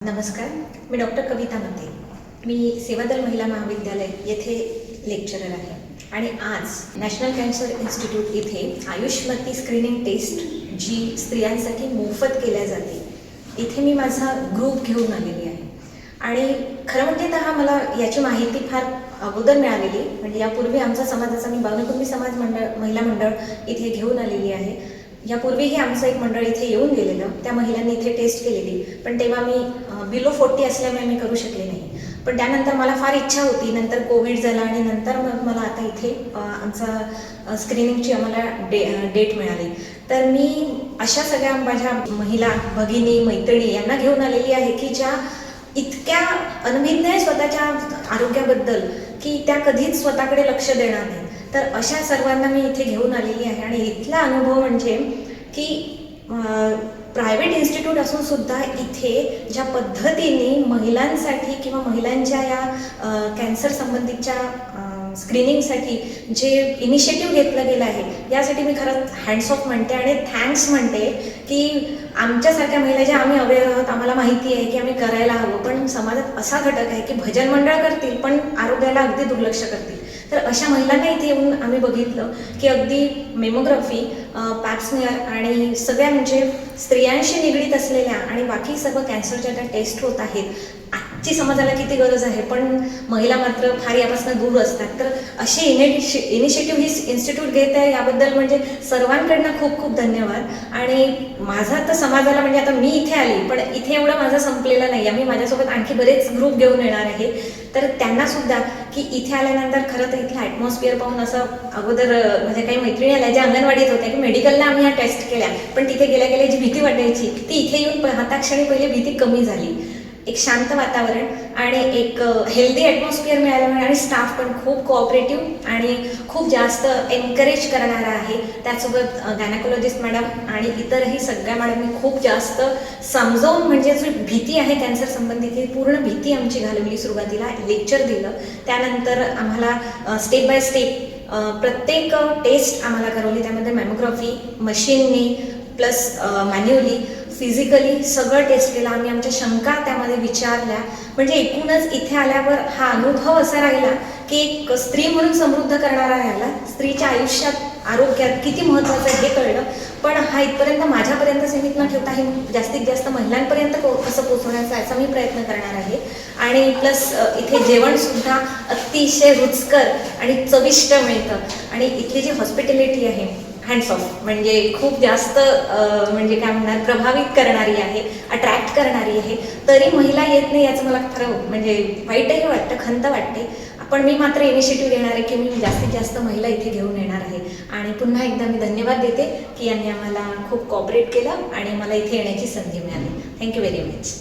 नमस्कार, मी डॉक्टर कविता मते. मी सेवादल महिला महाविद्यालय येथे लेक्चरर आहे आणि आज नॅशनल कॅन्सर इन्स्टिट्यूट इथे आयुष्मती स्क्रीनिंग टेस्ट जी स्त्रियांसाठी मोफत केल्या जाते इथे मी माझा ग्रुप घेऊन आलेली आहे. आणि खरं म्हणजे तर मला याची माहिती फार अगोदर मिळालेली, म्हणजे यापूर्वी आमचा समाजाचा मी बावनकुंभी समाज महिला मंडळ इथे घेऊन आलेली आहे. यापूर्वीही आमचं एक मंडळ इथे येऊन गेलेलं, त्या महिलांनी इथे टेस्ट केलेली, पण तेव्हा मी बिलो 40 असल्यामुळे मी करू शकले नाही. पण त्यानंतर मला फार इच्छा होती, नंतर कोविड झाला आणि नंतर मग मला आता इथे आमचा स्क्रीनिंगची आम्हाला डेट मिळाली. तर मी अशा सगळ्या माझ्या महिला भगिनी मैत्रिणी यांना घेऊन आलेली आहे की ज्या इतक्या अनभिज्ञ आहे स्वतःच्या आरोग्याबद्दल की त्या कधीच स्वतःकडे लक्ष देणार नाही. तर अशा सर्वांना मी इथे घेऊन आलेली आहे आणि इथला अनुभव म्हणजे की प्रायव्हेट इन्स्टिट्यूट असून सुद्धा इथे ज्या पद्धतीने महिलांसाठी किंवा महिलांच्या या कॅन्सर संबंधीच्या स्क्रीनिंगसाठी जे इनिशिएटिव्ह घेतलं गेलं आहे यासाठी मी खरंच हँड्स ऑफ म्हणते आणि थँक्स म्हणते की आमच्यासारख्या महिला ज्या आम्ही अवेअर आहोत, आम्हाला माहिती आहे की आम्ही करायला हवं, पण समाजात असा घटक आहे की भजन मंडळ करतील पण आरोग्याला अगदी दुर्लक्ष करतील. तर अशा महिलांना इथे येऊन आम्ही बघितलं की अगदी मेमोग्राफी, पॅप्समियर आणि सगळ्या म्हणजे स्त्रियांशी निगडीत असलेल्या आणि बाकी सर्व कॅन्सरच्या ज्या टेस्ट होत आहेत, आजची समाजाला किती गरज आहे, पण महिला मात्र फार यापासून दूर असतात. तर असे इनिशिएटिव्ह ही इन्स्टिट्यूट घेत आहे याबद्दल म्हणजे सर्वांकडनं खूप खूप धन्यवाद. आणि माझा तर समाजाला म्हणजे आता मी इथे आली, पण इथे एवढं माझं संपलेलं नाही आहे. मी माझ्यासोबत आणखी बरेच ग्रुप घेऊन येणार आहे. तर त्यांना सुद्धा की इथे आल्यानंतर खरं तर इथलं ॲटमॉस्फिअर पाहून असं अगोदर म्हणजे काही मैत्रिणी आल्या ज्या अंगणवाडीत होत्या की मेडिकलला आम्ही ह्या टेस्ट केल्या, पण तिथे गेल्या गेल्या जी भीती वाटायची ती इथे येऊन हाताक्षणी पहिले भीती कमी झाली. एक शांत वातावरण आणि एक हेल्दी ॲटमॉस्फिअर मिळाल्यामुळे आणि स्टाफ पण खूप कोऑपरेटिव्ह आणि खूप जास्त एनकरेज करणारा आहे. त्यासोबत गायनेकोलॉजिस्ट मॅडम आणि इतरही सगळ्या मॅडमनी खूप जास्त समजावून म्हणजे जी भीती आहे कॅन्सर संबंधित ही पूर्ण भीती आमची घालवली. सुरुवातीला लेक्चर दिलं, त्यानंतर आम्हाला स्टेप बाय स्टेप प्रत्येक टेस्ट आम्हाला करवली. त्यामध्ये मॅमोग्राफी मशीननी प्लस मॅन्युअली फिजिकली सगळं टेस्ट केलं. आम्ही आमच्या शंका त्यामध्ये विचारल्या. म्हणजे एकूणच इथे आल्यावर हा अनुभव असा राहिला की एक स्त्री म्हणून समृद्ध करणारा राहिला. स्त्रीच्या आयुष्यात आरोग्यात किती महत्त्वाचं आहे हे कळलं. पण हा इथपर्यंत माझ्यापर्यंत सीमित न ठेवता हे जास्तीत जास्त महिलांपर्यंत कसं पोहोचवण्याचा याचा मी प्रयत्न करणार आहे. आणि प्लस इथे जेवणसुद्धा अतिशय रुचकर आणि चविष्ट मिळतं. आणि इथली जी हॉस्पिटॅलिटी आहे हँड्स ऑफ म्हणजे खूप जास्त म्हणजे काय म्हणणार प्रभावित करणारी आहे, अट्रॅक्ट करणारी आहे. तरी महिला येत नाही याचं मला खरं म्हणजे वाईटही वाटतं, खंत वाटते. पण मी मात्र इनिशिएटिव्ह घेणार आहे की मी जास्तीत जास्त महिला इथे घेऊन येणार आहे. आणि पुन्हा एकदा मी धन्यवाद देते की यांनी आम्हाला खूप कॉपरेट केलं आणि मला इथे येण्याची संधी मिळाली. Thank you very much.